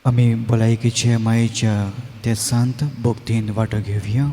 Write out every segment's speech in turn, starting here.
आमी भलायकेचे मायेच्या ते सांत भोगतीन वांटो घेवया.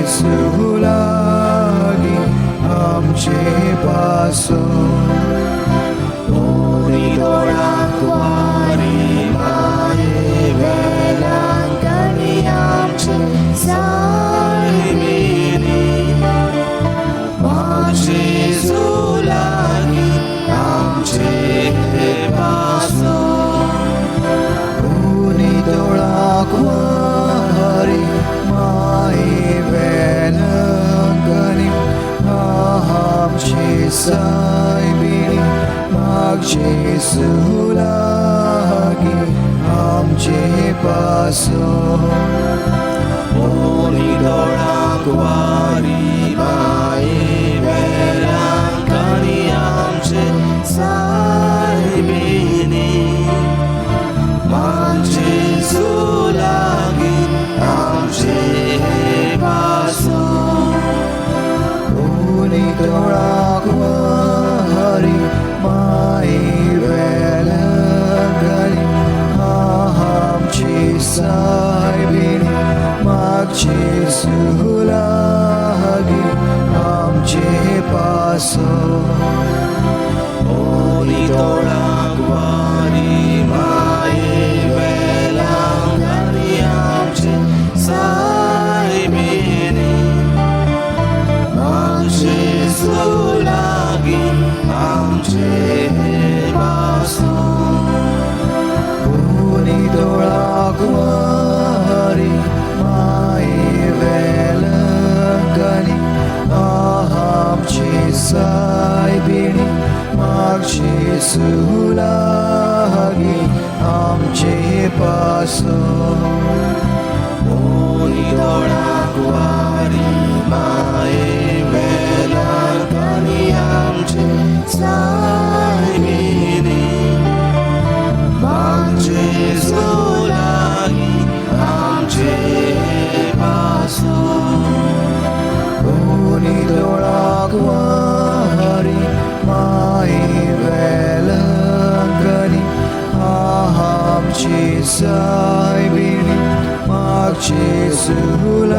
Jesu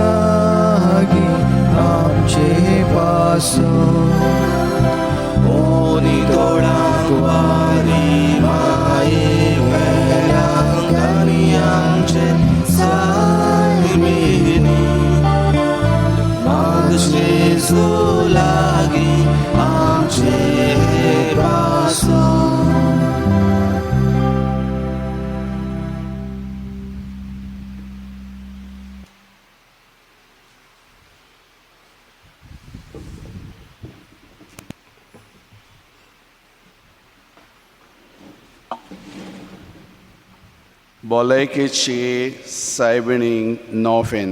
lagi amche paso ओनी तोळांक वारी माये वेळांक आनी आमचे सायबिनी मागशे लागीं आमचे हे पासो. भलायकेची सायबिणीक नोफेन.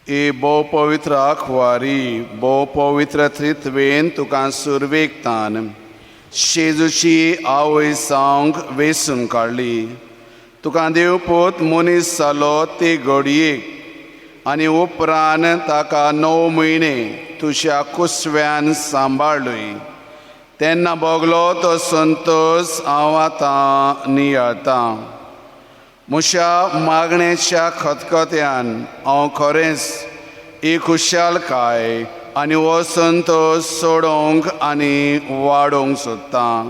ए भोव पवित्र आखवारी भोव पवित्र त्रित्वेन तुका सुरवेकतान शेजूची आवय सांग वेसून काडली. तुका देवपूत मनीस जालो ते घडयेक आनी उपरांत ताका 9 म्हयने तुज्या कुसव्यान सांबाळ्ळी. तेन्ना भोगलो तो संतोश हांव आतां नियाळटां. म्हज्या मागणेच्या खतखत्यान हांव खरेंच ही खुशालकाय आनी हो संतोश सोडोवंक आनी वाडोवंक सोदतां.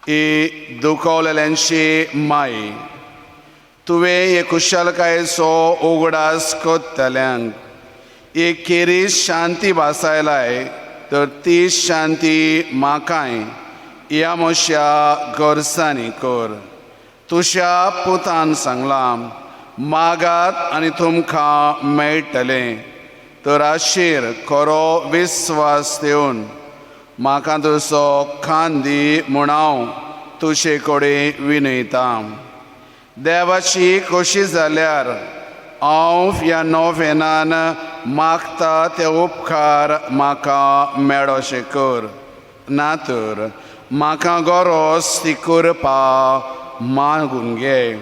ही दुखवलेल्यांची माय, तुवें हे खुशालकायेचो उगडास कोत्तल्यांक एक खेरीज शांती भासायलाय, तर ती शांती म्हाकाय ह्या म्हज्या गोरसांनी कर. तुज्या पुतान सांगलां, मागात आनी तुमकां मेळटलें. तर हाचेर खरो विस्वास दिवन म्हाका तुजो खांदी म्हूण हांव तुजे कडेन विनयतां. देवाची खोशी जाल्यार हांव ह्या नोवेनान मागता ते उपकार म्हाका मेळोशे कर. ना तर म्हाका गरज ती करपा मागून घे.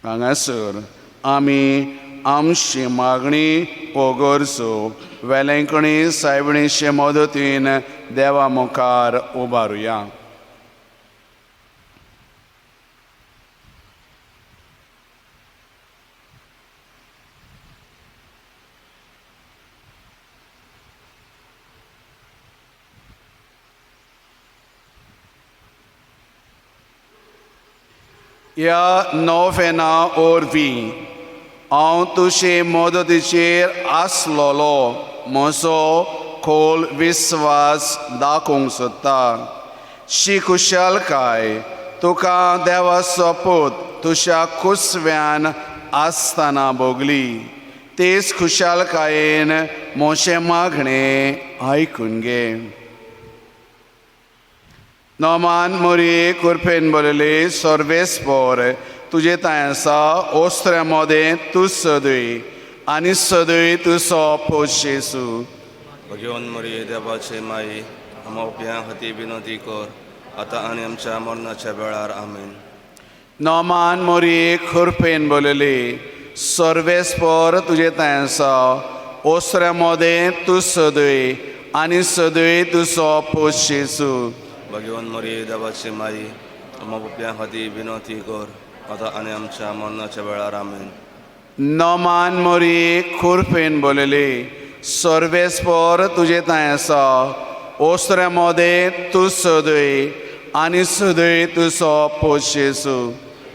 हांगासर आमी आमची मागणी वो गरजो वेलेंकणी सायबिणीचे मदतीन देवा मुखार उबारुया. ह्या नोवेना वरवीं हांव तुजे मदतीचेर आसलोलो म्हजो खोल विस्वास दाखोवंक सोदता. शी खुशालकाय तुका देवाचो पूत तुज्या कुसव्यान आसतना भोगली. तेच खुशालकायेन म्हजें मागणें आयकून घे. नोमान मोरये कुरपेन बोलेले सर्वेस्पोर तुजे ताय आसा ओस्त्र्या मोदें तूं सदय आनी सदय तुजो पोश जेसू. भगवान मोरये देवाचे माई आमोप्यां खातीर विनंती कर आतां आनी आमच्या मरणाच्या वेळार आमेन. नोमान मोरये कुरपेन बोलेले सर्वेस्पोर तुजे ताय आसा ओस्त्र्या मोदें तूं सदय आनी सदय तुजो पोश जेसू. भगवान मोरये देवाचे माई आमोप्यां खातीर विनंती कर आतां आनी आमच्या मरणाच्या वेळार आमेन. नोमान मोरये कुरपेन बोलेले सर्वेस्पोर तुजे ताय आसा ओस्त्र्या मोदें तूं सदय आनी सदय तुजो पोश जेसू.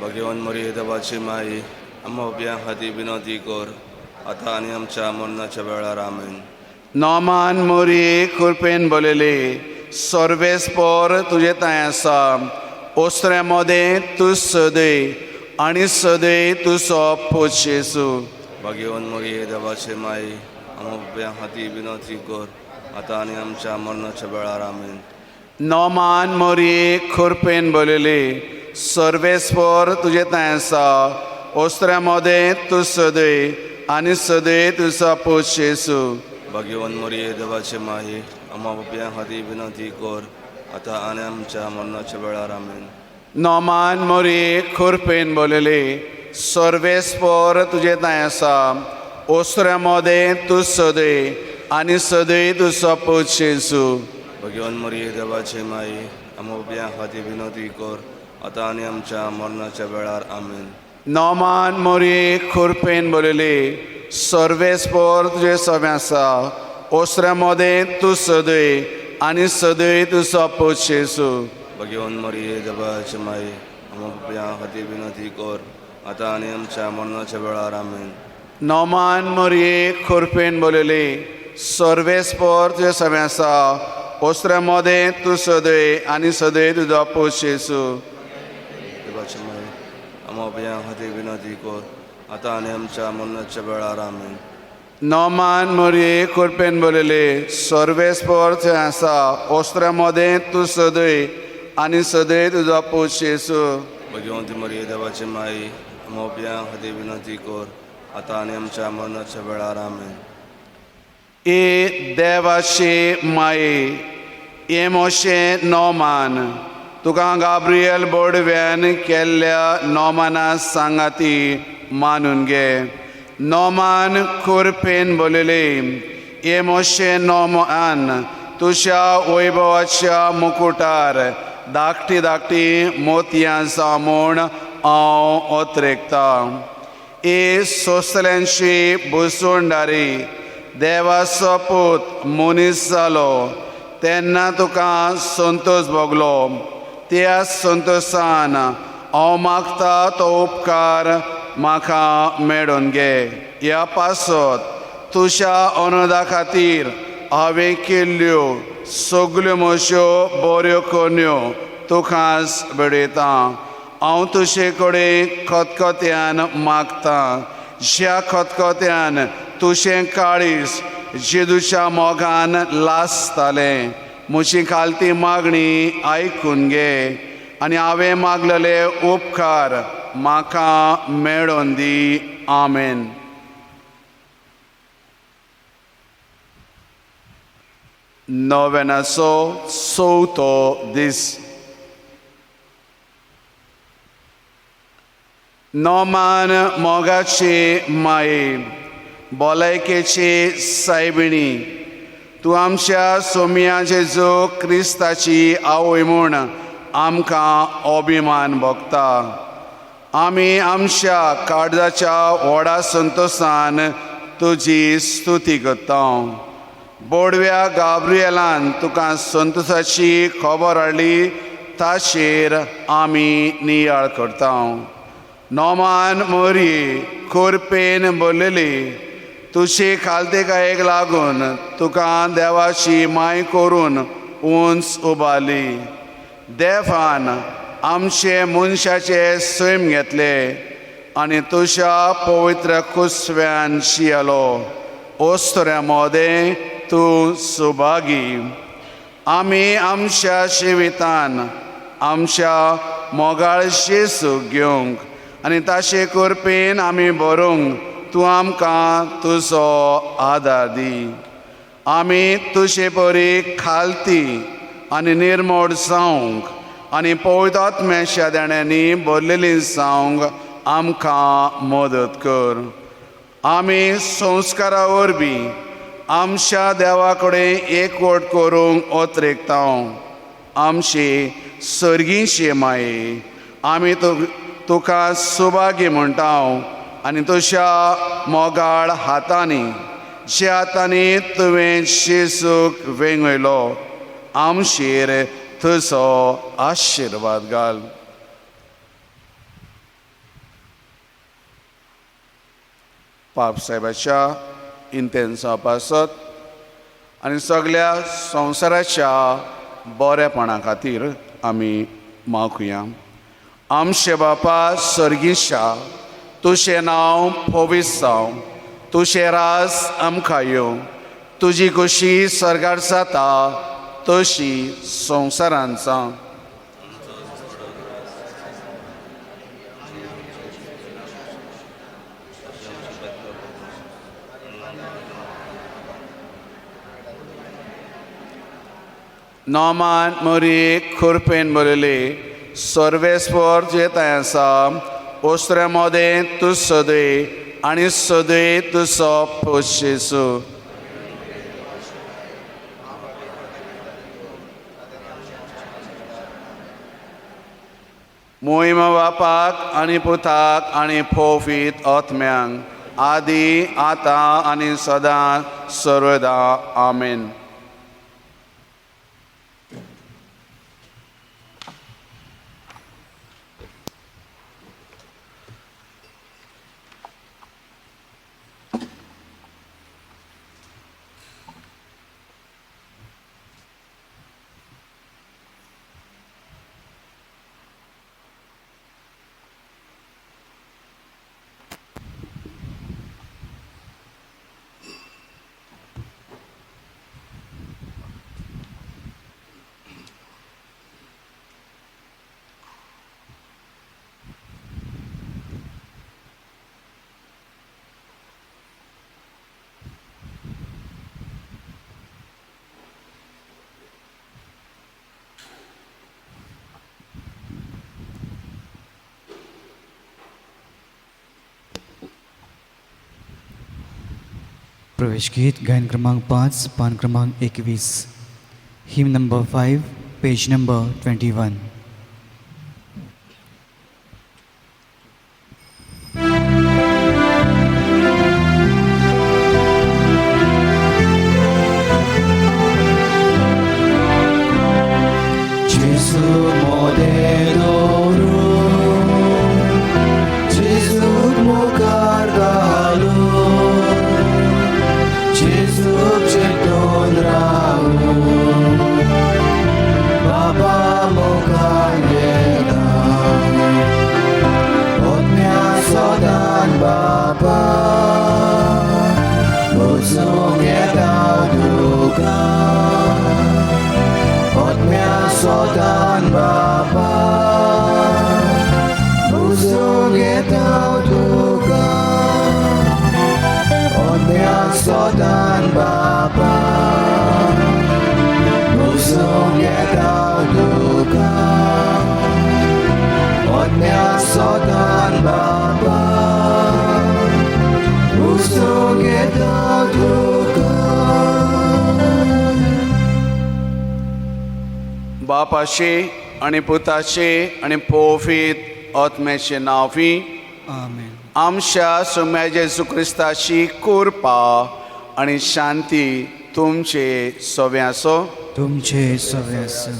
भगवान मोरये देवाची माई आमोप्यां खातीर विनंती कर आतां आनी आमच्या मरणाच्या वेळार आमेन. नोमान मोरये कुरपेन बोलेले सर्वेस्पोर तुजे ताय आसा ओस्त्र्या मोदें तूं सदय आनी सदय तुजो पोश जेसू. भगवान मोरये देवाचे माई आमोप्यां खातीर विनंती कर आतां आनी आमच्या मरणाच्या वेळार आमेन. नोमान मोरये कुरपेन बोलेले सर्वेस्पोर तुजे ताय आसा ओस्त्र्या मोदें तूं सदय आनी सदय तुजो पोश जेसू. भगवान मोरये देवाचे माई आमोप्यां खातीर विनंती कर आतां आनी आमच्या मरणाच्या वेळार आमेन. नोमान मोरये कुरपेन बोलेले सर्वेस्पोर तुजे ताय आसा ओस्त्र्या मोदें तूं सदय आनी सदय तुजो पोश जेसू. भगवान मोरये देवाचे माई आमोप्यां खातीर विनंती कर आतां आनी आमच्या मरणाच्या वेळार आमेन. नोमान मोरये कुरपेन बोलेले सर्वेस्पोर तुजे सवें आसा ओसऱ्या मोदें तूं सदय आनी सदय तुजो पूत येसू बगेवन मरिये देवाची माई आमच्या पापयां खातीर विनंती कर आतां आनी आमच्या मरणाच्या वेळार आमेन. नोमान मोरये खुरपेन बोलले सर्वेस्पोर तुजे समें आसा ओसऱ्या मोदें तूं सदय आनी सदय तुजो पूत येसू देवाची माई आमच्या पापयां खातीर विनंती कर आतां आनी आमच्या मरणाच्या वेळार आमेन. नोमान मोरये खुरपेन बोलले सर्वेस्पोर तुजे आसा ओसऱ्या मोदें तूं सदय आनी सदय तुजो पूत येसू बगेवन ती मरिये देवाची माई आमच्या पापयां खातीर विनंती कर आतां आनी आमच्या मरणाच्या वेळार आमेन. ए देवाचे माये ए मोशे नोमान तुका गाब्रियल बोडव्यान केल्ल्या नोमाना सांगाती मानून घे. नोमान खुरपेन बोलले ए मोशे नोमान तुझ्या वैभवाच्या मुकुटार धाकटी धाकटी मोतयां सामून हांव ओतरेकता. ए सोसल्यांची बुसवणदारी देवाचो पूत मनीस जालो तेन्ना तुका संतोश भोगलो. त्या संतोशान हांव मागता तो उपकार म्हाका मेळून घे. ह्या पासत तुज्या अनुदा खातीर हांवें केल्ल्यो सगल्यो म्हज्यो बऱ्यो कोन्यो तुकाच बेडयता. हांव तुजे कडेन खतखत्यान मागता ज्या खतखत्यान तुजें काळीज जेजूच्या मोगान लासतालें. म्हजी खालती मागणी आयकून घे आनी हांवें मागलेले उपकार म्हाका मेळोवन दी. आमेन. नोवेनाचो चवथो दीस. नोमान मोगाचे माये भलायकेची सायबिणी तूं आमच्या सोमिया जेजू क्रिस्ताची आवय म्हूण आमकां अभिमान भोगता. आमी आमच्या काळजाच्या व्हडा संतोशान तुजी स्तुती करता. बोडव्या गाब्रियेलान तुका संतोशाची खबर हाडली ताचेर आमी नियाळ करता. नोमान मोरये खुरपेन बोलले तुजे खालतेकायेक लागून तुका देवाची माय करून उंच उबारली. देवान आमचे मनशाचे सैम घेतले आनी तुज्या पवित्र कुसव्यान शियलो. ओस्तऱ्या मोदें तूं सुभागी. आमी आमच्या जिवितान आमच्या मोगाळ जेजू घेवंक आनी ताचे कुरपेन आमी भरूंक तूं आमकां तुजो आदार दी. आमी तुजे बरी खालती आनी निर्मळ जावंक आनी पवित्र आत्म्याच्या देण्यांनी भरलेलीं जावंक आमकां मदत कर. आमी संस्कारा वरवीं आमच्या देवा कडेन एकवट करूंक ओतरेकता. आमची सर्गीची माये आमी तुका सुभागी म्हणटा आनी तुज्या मोगाळ हातांनी ज्या हातांनी तुवें जेजूक वेंगयलो आमचेर तुजो आशिर्वाद घाल. पाप साहेबाच्या इंतेन जावपासत आनी सगळ्या संवसाराच्या बरेपणा खातीर आमी मागुया. आमचे बापा सर्गीच्या तुजें नांव पवित्र जावं. तुजें रास आमकां येवं. तुजी खुशी सर्गार जाता तशी संवसारांत जावं. नोमान मोरये खुरपेन बोलले सर्वेस्वर जेताय आसा ओस्त्र्या मोदें तूं सदय आनी सदय तुजो पूत येसू. मोहीम बापाक आनी पुताक आनी पवित्र आत्म्यांक आदी आतां आनी सदां सर्वदा आमेन. प्रवेश गीत गायन क्रमांक 5 पान क्रमांक 21 हिम नंबर 5 पेज नंबर 21. बापाचे आणि पुताचे आणि पवित्र आत्म्याचे नावी आमेन. आमच्या सोम्या जेजू क्रिस्ताची कृपा आणि शांती तुमचे सवे आसो. तुमचे सवे आसो.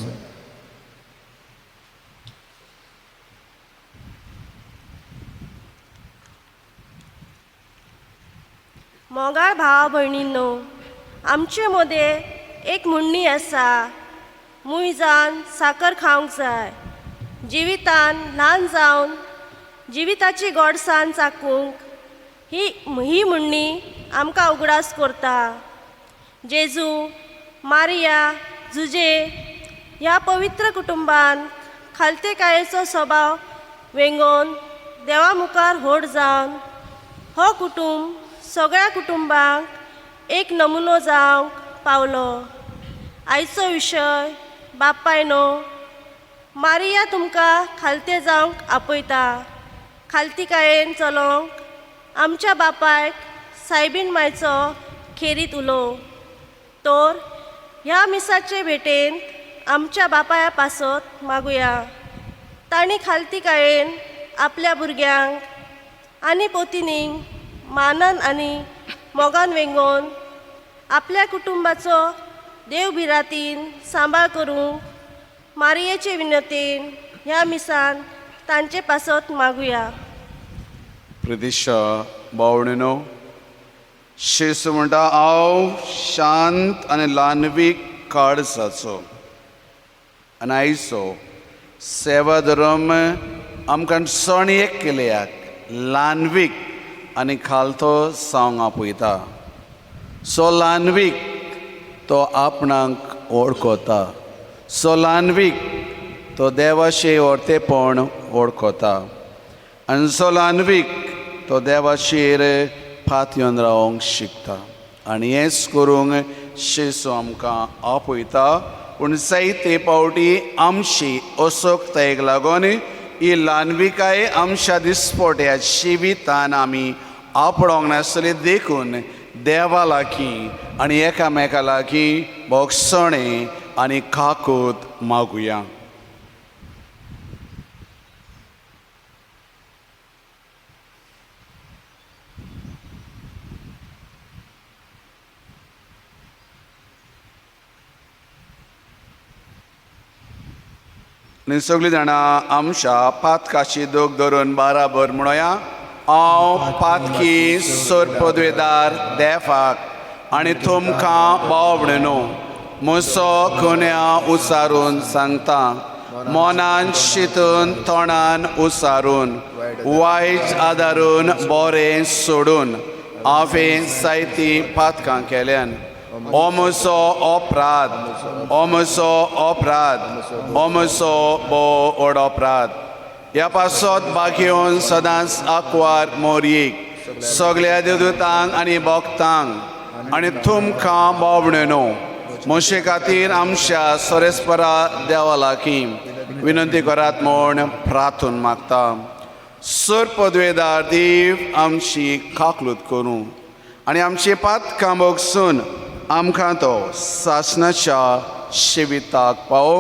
मोगाळ भावा भयणींनो, आमचे मदे एक म्हणणी आसा, मुय जावन साकर खावंक जाय. जिवितान ल्हान जावन जिविताची गोडसाण चाकूंक ही म्हणणी आमकां उगडास करता. जेजू, मारिया, जुजे ह्या पवित्र कुटुंबान खालतेकायेचो स्वभाव वेंगोवन देवा मुखार व्हड जावन हो कुटुंब सगळ्या कुटुंबांक एक नमुनो जावंक पावलो. आयचो विशय बापायनो, मारिया तुमकां खालते जावंक आपयता. खालतीकायेन चलोवंक आमच्या बापायक सायबीण मायचो खेरीत उलोव. तर ह्या मिसाचे भेटेन आमच्या बापाया पासत मागुया. तांणी खालतीकायेन आपल्या भुरग्यांक आनी पोतिनींक मानान आनी मोगान वेंगोवन आपल्या कुटुंबाचो देवभिरातीन सांबाळ करूंक मारियेचे विनतेन ह्या मिसान तांचे पासत मागुया. प्रदिशा बावणीनो, शेस म्हणटा हांव शांत आनी ल्हानवीक काळजाचो आनी आयचो सेवा धर्म आमकां सणयेक केल्याक ल्हानवीक आनी खालतो सांग आपयता. सो ल्हानवीक तो आपणाक वळखता. सो ल्हानवीक तो देवाचे वर्तेपण वळखता. आनी सो ल्हानवीक तो देवाचेर फातयोन रावंक शिकता. आनी हेंच करूंक शेसू आमकां आपयता. पूण जायते पावटी आमची असोकतायेक लागून ही ल्हानविकाय आमच्या दिसपट्या जिवितान आमी आपणोंक नासली देखून देवा लागीं आनी एकामेका लागीं भोगसणे आनी काकूत मागुया. आनी सगळीं जाणां आमच्या पातकाची दोग धरून बाराबर म्हणोया. हांव पातकी सोर पदवेदार देवाक आनी तुमकां भाव भयणो म्हजो कोण्या उसारून सांगता. मोनान चिंतून तोंडान उसारून वायट आदारून बरें सोडून हांवें जायतीं पातकां केल्यान. हो म्हजो अपराध, हो म्हजो अपराध, हो म्हजो भोव व्हड अपराध. ह्या पासत बागेवन सदांच आंकवार मोरयेक सगळ्या देवदूतांक आनी भक्तांक आनी तुमकां भाव भयणो म्हजे खातीर आमच्या सोरेस्परा देवा लागीं विनंती करात म्हूण प्रार्थून मागता. सर पदवेदार देव आमची काकलूत करूं आनी आमची पातकां भोगसून आमकां तो सासणाच्या शिविताक पावो.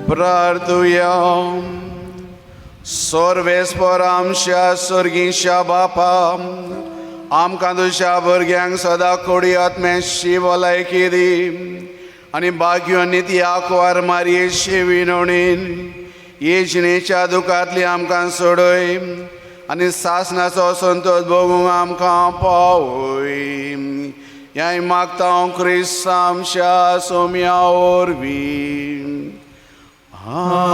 प्रार्थुया. सर्वेस्पर आमच्या सर्गीच्या बापा, आमकां तुज्या भुरग्यांक सदां कोडी आत्म्याची भलायकी दी आनी भाग्यो निती आंकवार मारयेची विनवणीन येजणेच्या दुखांतली आमकां सोडय आनी सासणाचो संतोष भोगूंक आमकां पावय. ह्याय मागता हांव क्रिस्त आमच्या सोम्या वरवीं. आमेन.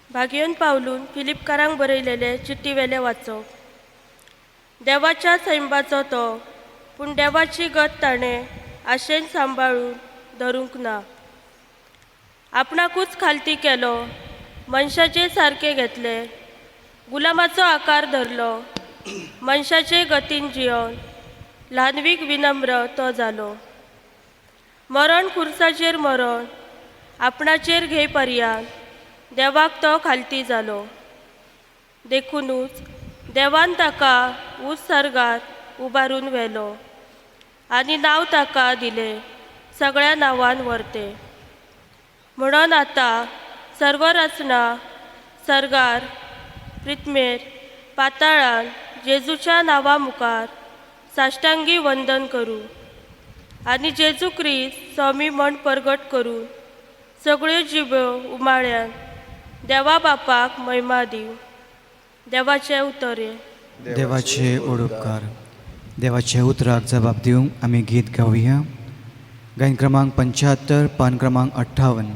भागयन पावलून फिलिपकारांक बरयलेले चिट्टी वेले वाचप. देवाच्या सैमाचो तो, पूण देवाची गत ताणें आशेन सांबाळून धरूंक ना. आपणाकूच खालती केलो, मनशाचे सारके घेतले, गुलामाचो आकार धरलो, मनशाचे गतीन जियोन ल्हानवीक विनम्र तो जालो. मरण खुर्साचेर मरण आपणाचेर घेयपर्यंत देवाक तो खालती जालो. देखूनच देवान ताका उत्सर्गात उबारून व्हेलो आनी नांव ताका दिलें सगळ्या नांवान व्हरते. म्हणून आतां सर्व रचना सर्गार पृथ्वेर पाताळान जेजूच्या नांवा मुखार साश्टांगी वंदन करूं आनी जेजू क्रिस्त स्वामी म्हण परगट करून सगळ्यो जिबो उमाळ्यान देवा बापाक महिमा दिव. देवाचे उतरे. देवाचे ओडुपकार. देवाचे उतराक जबाब दिवंक आमी गीत गावया. गायन क्रमांक 75, पान क्रमांक 58,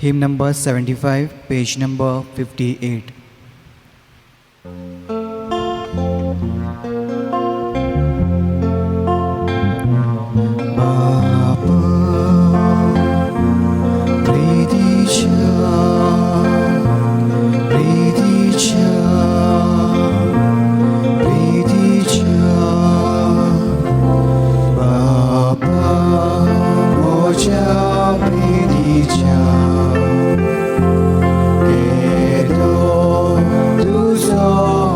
hymn number 75, page number 58. Quedo tu sol.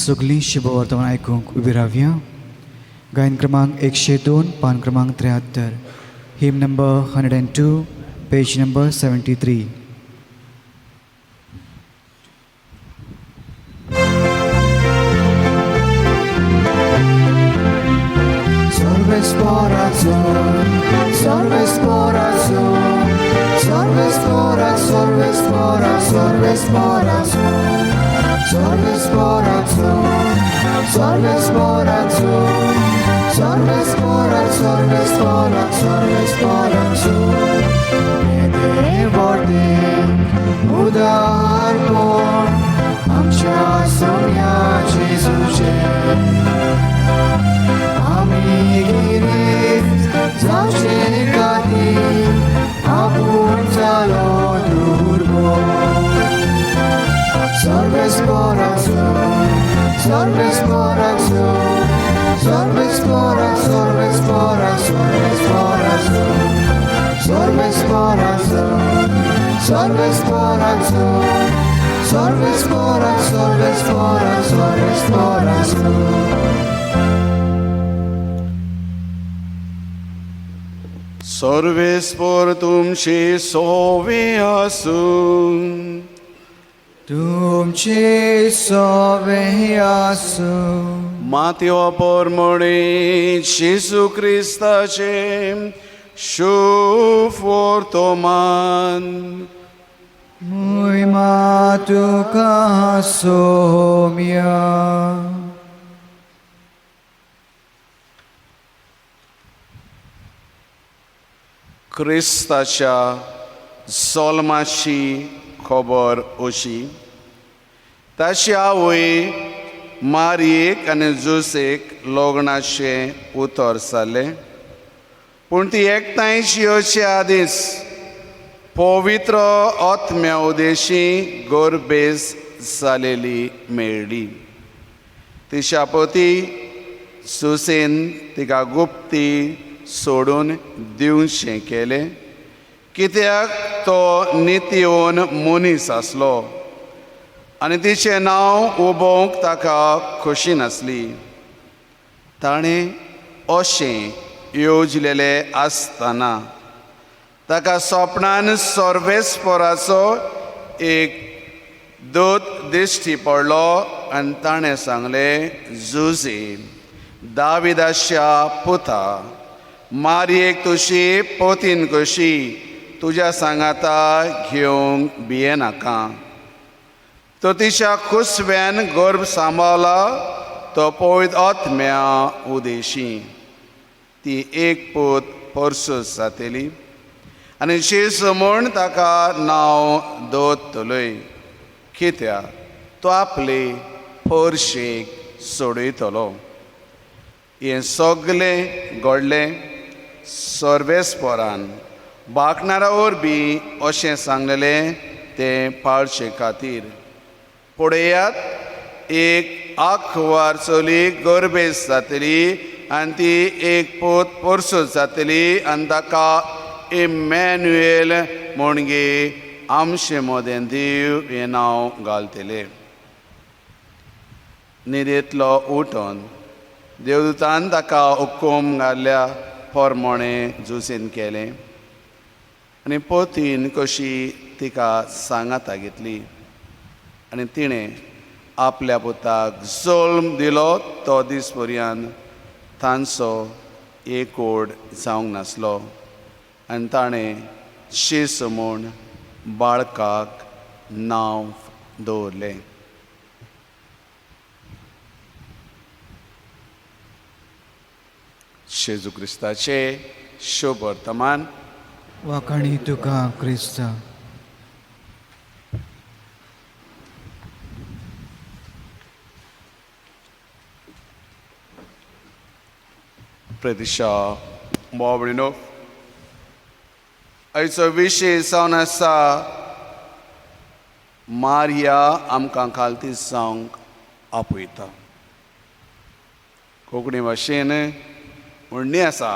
सगळीं शुभवर्तमान आयकूंक उबी रावया. गायन क्रमांक 102 पान क्रमांक 73, hymn number 102, page number 73. Sorvesporazion, sorvesporazion, sorvesporazion, sorvesporazion, sorvesporazion, sorvesporazion, sorvesporazion, sorvesporazion. Devotem udarpon amcia somnia Jezusie. Amigirif zawsze kadim apun zalo durbo. Sorvesporazion, sorvesporazion, sorvesporazion, sorvesporazion, sorvesporazion, sorvesporazion, sorvesporazion, sorvesporazion. Sorvespor tumci soviasun. तुमचे सोवे आसू. Mateo pormoni Gesù Cristace shufortoman. Muy matuka somia. क्रिस्ताच्या जल्माची खबर अशी. ताची आवय मारयेक आनी जोसेक लग्नाचें उतर जालें, पूण ती एकठांयची अशी आदीस पवित्र आत्म्या उदेशी गर्भेस जालेली मेळ्ळी. तिच्या पती जोसेन तिका गुप्ती सोडून दिवचें केलें, कित्याक तो नित्योन मनीस आसलो आनी तिचें नांव उबोवंक ताका खोशी नासली. ताणें अशें येवजलेलें आसतना ताका सपनान सर्वेस्पराचो एक दूत दिश्टी पडलो आनी ताणें सांगलें, जोसे, दाविदाच्या पुता, मारयेक तुजी पोतीन कशी तुज्या सांगाता घेवंक भियेनाका. तो तिच्या कुसव्यान गर्भ सांबाळला, तो पवित्र आत्म्या उदेशी. ती एक पूत परसूस जातली आनी जेजू म्हूण ताका नांव दवरतलोय, कित्याक तो आपले पोरशेक सोडयतलो. हें सगलें घडलें सर्वेस्परान बाकणारा वरवीं अशें सांगलेलें तें पाळचे खातीर. पळयात, एक आंखवार चली गर्भेस जातली आनी ती एक पूत परसूस जातली आनी ताका इमॅन्युएल म्हणगे आमचे मोदें देव हें नांव घालतलें. न्हिदेंतलो उठोन देवदूतान ताका हुकूम घाल्ल्या पोरमोणें जोसेन केलें आनी पोतीन कशी तिका सांगाता घेतली आनी तिणें आपल्या पुताक जल्म दिलो. तो दीस पर्यंत तांचो एकूड जावंक नासलो आनी ताणें जेजू म्हूण बाळकाक नांव दवरलें. जेजू क्रिस्ताचे शुभ वर्तमान. वाखाणी तुका क्रिस्ता. प्रदिशा मोवणीनो, आयचो विशय जावन आसा मारिया आमकां खालती जावंक आपयता. कोंकणी भाशेन म्हणणी आसा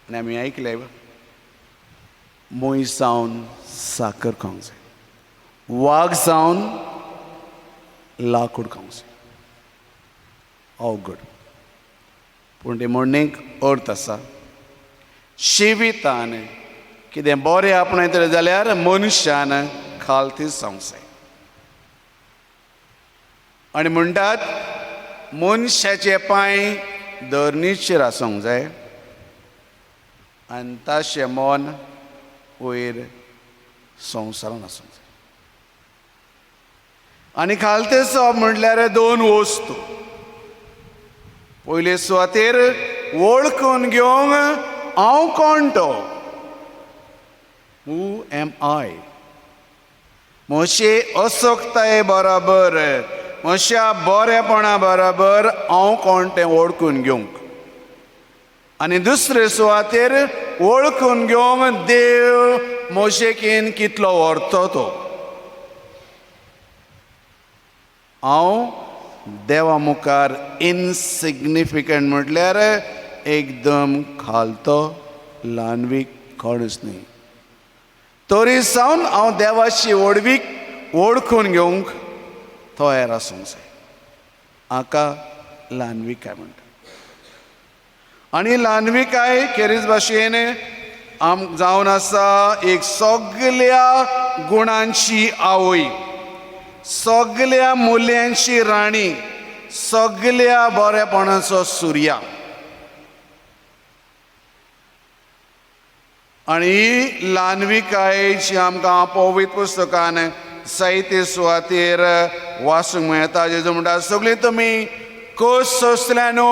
आनी आमी आयकले, मोय जावन साकर खावंक जाय, वाग जावन लाकूड खावंक अवघड. पूण ते म्हणणेक अर्थ आसा. जिवितान कितें बरें आपणायतलें जाल्यार मनशान खालतीच जावंक जाय. आनी म्हणटात मनशाचे पांय धरणीचेर आसूंक जाय आनी ताशें मन वयर संवसारान आसूंक जाय. आनी खालतेच म्हटल्यार दोन वस्तू. पयले सुवातेर वळखून घेवंक हांव कोण तो. हू एम आय. म्हजे असोक्ताये बरोबर म्हज्या बरेपणा बरोबर हांव कोण तें वळखून घेवंक. आनी दुसरे सुवातेर वळखून घेवंक देव म्हजेकीन कितलो व्हरतो तो. हांव देवा मुखार इनसिग्निफिकंट म्हटल्यार एकदम खालतो ल्हानवीक कोणूच न्ही. तरी सावन हांव देवाची वळखून घेवंक तयार आसूंक जाय. हाका ल्हानविकाय म्हणटा. आनी ल्हानविकाय खेरीज भाशेन जावन आसा एक सगळ्या गुणांची आवय, सगळ्या मुल्यांची राणी, सगळ्या बरेपणाचो सुर्या. आनी ही ल्हानविकाय जी आमकां पवित्र पुस्तकान जायते सुवातेर वाचूंक मेळटा. जेजू म्हणटा सगळीं तुमी खोस सोंसल्यानो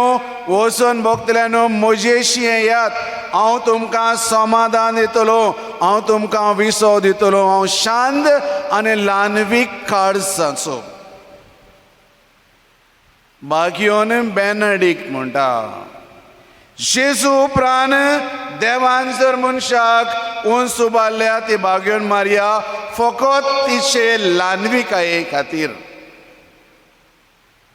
वचून भोगतल्यानो म्हजेशी येयात, हांव तुमकां समाधान दितलो, हांव तुमकां विसव दितलो, हांव शांत आनी ल्हानवीक काळजाचो. भाग्योन बेनेडिक्ट म्हणटा. जेजू उपरांत देवान जर मनशाक उंच उबारल्या ती भाग्योन मारया फकत तिचे ल्हानविकाये खातीर.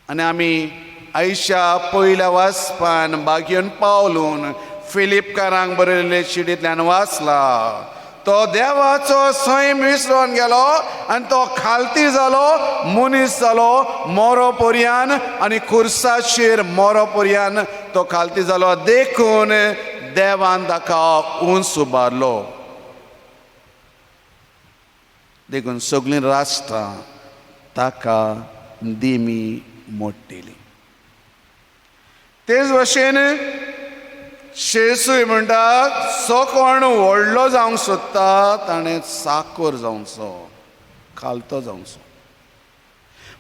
आनी आमी आयच्या पयल्या वाचपान भाग्योन पावलून फिलिपकारांक बरयल्ले चिडींतल्यान वाचला. तो देवाचो सैम विसरून गेलो आनी तो खालती जालो, मनीस जालो मोरो पर्यान आनी खुर्साचेर मोरो पर्यान तो खालती जालो. देखून देवान ताका उंच उबारलो. देखून सगळीं राष्ट्रां ताका दिमी मोडटलीं. तेच भशेन जेजूय म्हणटा जो कोण व्हडलो जावंक सोदता ताणें साकोर जावचो, खालतो जावचो.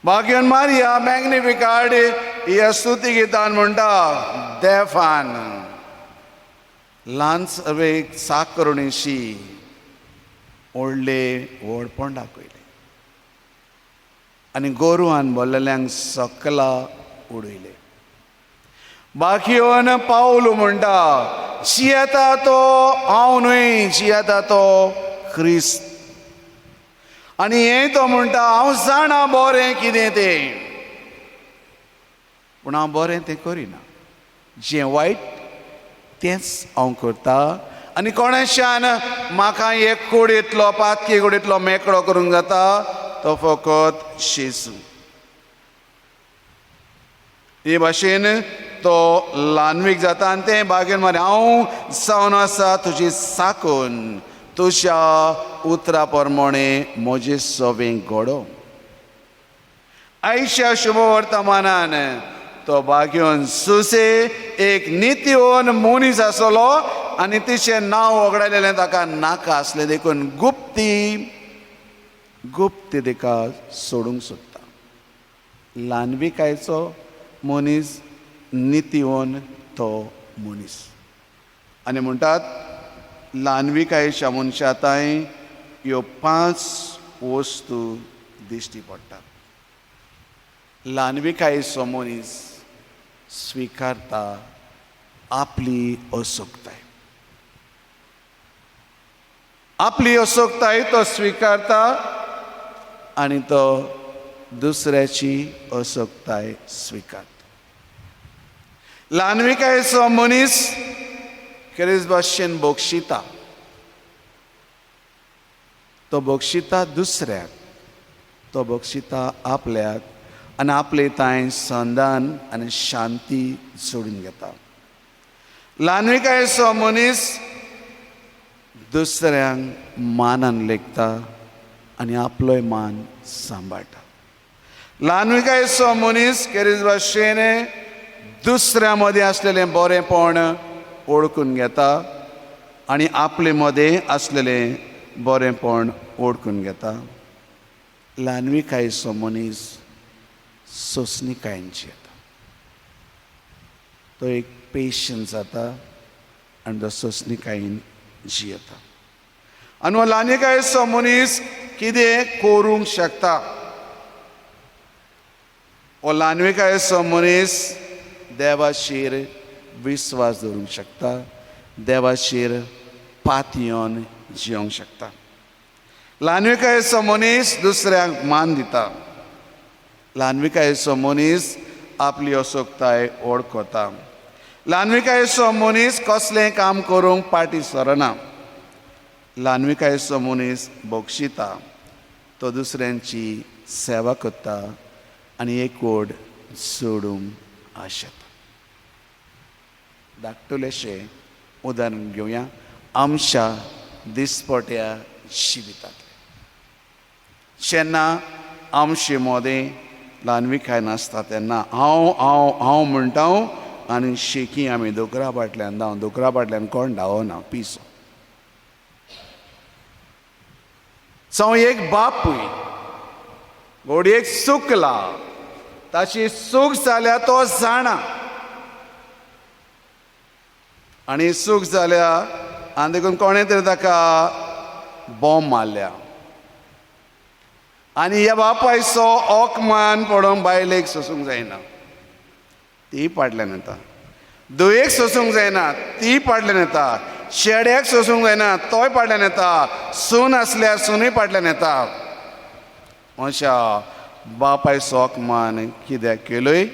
भाग्योन मारया मॅग्निफिकाट ह्या स्तुती गितान म्हणटा देवान ल्हान साकरणीशी व्हडले व्हडपण दाखयलें आनी गोरवान भरलेल्यांक सकला उडयले. भाग्योन पावलो म्हणटा जियेता तो हांव न्हय, जियेता तो ख्रिस्त. आनी हें तो म्हणटा हांव जाणा बरें कितें तें, पूण हांव बरें तें करिना. जें वायट तेंच हांव करता. आनी कोणाच्यान म्हाका एक कुडींतलो पातकी कुडींतलो मेकळो करूंक जाता तो फकत जेजू. हे भाशेन तो ल्हानवीक जाता आनी तें भाग्योन मारया. हांव जावन आसा तुजी साकून, तुज्या उतरा प्रमाणे म्हजे सवें घडोव. आयच्या शुभ वर्तमानान तो भाग्योन सुसे एक नितीवन मनीस आसलो आनी तिचें नांव वगडायलेलें ताका नाका आसलें. देखून गुप्ती तिका सोडूंक सोदता. ल्हानविकायचो मनीस, नितीवन तो मनीस. आनी म्हणटात ल्हानविकायेच्या मनशाताय ह्यो 5 वस्तू दिश्टी पडटात. ल्हानविकायेचो मनीस स्विकारता आपली असोक्ताय. आपली असोक्ताय तो स्विकारता आनी तो दुसऱ्याची असोक्ताय स्विकारता. ल्हानविकायेचो मनीस खेरीज भाशेन बक्षिता. तो बक्षिता दुसऱ्याक, तो बक्षिता आपल्याक, आनी आपले थंय संदान आनी शांती सोडून घेता. ल्हानविकायेचो मनीस दुसऱ्यांक मानान लेखता आनी आपलोय मान सांबाळटा. ल्हानविकायेचो मनीस खेरीज भाशेन दुसऱ्या मदें आसलेलें बरेंपण ओळखून घेता आनी आपले मदें आसलेलें बरेंपण ओळखून घेता. ल्हानविकायेचो मनीस सोंसणीकायेन जियेता. तो एक पेशंस जाता आनी तो सोंसणीकायेन जियेता. आनी हो ल्हानविकायेचो मनीस कितें करूंक शकता. हो ल्हानविकायेचो मनीस देवाचेर विस्वास दवरूंक शकता. देवाचेर पात येवन जियोंक शकता. ल्हानविकायेचो मनीस दुसऱ्यांक मान दिता. ल्हानविकायेचो मनीस आपली असोकताय वळखता. ल्हानविकायेचो मनीस कसलें काम करूंक पाटी सरना. ल्हानविकायेचो मनीस बक्षिता. तो दुसऱ्यांची सेवा करता आनी एकवट सोडूंक आशेता. धाकटुलेशें उदाहरण घेवया आमच्या दिसपट्या जिवितांतलें. जेन्ना आमचे मदें ल्हानविकाय नासता तेन्ना हांव हांव हांव म्हणटा आनी शेकी आमी दोकरा फाटल्यान धांवन दोकरा फाटल्यान कोण धांवना पिसो. जावं एक बापूय घोडयेक चुकला ताची चूक जाल्या तो जाणा आनी चूक जाल्या आनी देखून कोणें तरी ताका बॉम्ब मारल्या आनी ह्या बापायचो ओकमान पडोवन बायलेक सोसूंक जायना. ती फाटल्यान येता. धुवेक सोसूंक जायना ती फाटल्यान येता. चेड्याक सोसूंक जायना तोय फाटल्यान येता. सून आसल्यार सुनूय फाटल्यान येता. अशा बापायचो ओकमान कित्याक केलोय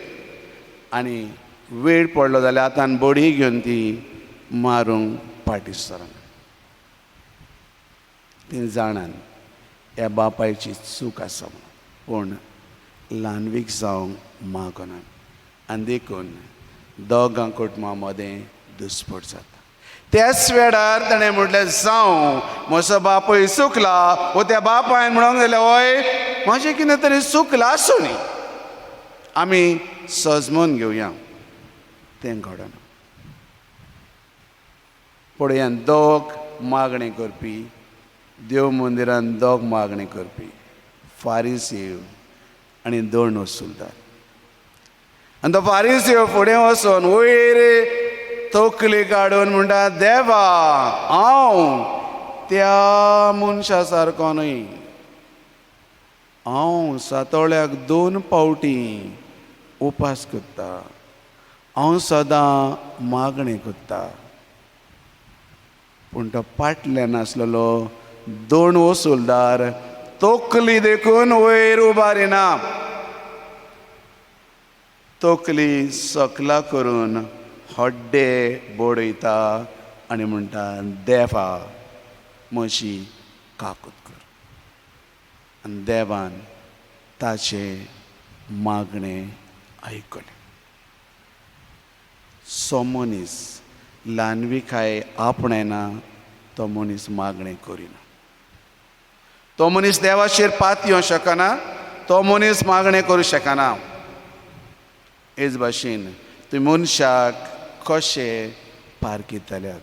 आनी वेळ पडलो जाल्यार आतां बडी घेवन ती मारूंक फाटीं सरांक. ती जाणान ह्या बापायची चूक आसा पूण ल्हानवीक जावंक मागना आनी देखून दोगां कुटुंबां मदें दुस्पट जाता. त्याच वेळार ताणें म्हटलें जावं म्हजो बापूय चुकला वो त्या बापायन म्हणूंक जाल्यार हय म्हाजें कितें तरी चुकलां आसूं न्ही आमी सजमोन घेवया. तें घडना. पळयात दोग मागणें करपी देव मंदिरांत दोग मागणें करपी फारिसीव आनी दोन वसूलदार. आनी तो फारिसीव फुडें वचून वयर तकली काडून म्हणटा देवा हांव त्या मनशा सारको न्हय. हांव सातोळ्याक 2 पावटी उपास करता. हांव सदां मागणें करता. पूण तो फाटल्यान आसलेलो 2 वसूलदार तकली देखून वयर उबारिना. तकली सकला करून हड्डे बोडयता आनी म्हणटा देवा म्हजी काकूत कर. आनी देवान ताचे मागणें आयकलें. सो मनीस ल्हानविकाय आपणायना तो मनीस मागणें करिना. तो मनीस देवाचेर पात येवंक शकना. तो मनीस मागणें करूं शकना. हेच भाशेन तुवें मनशाक कशें पारखितल्यात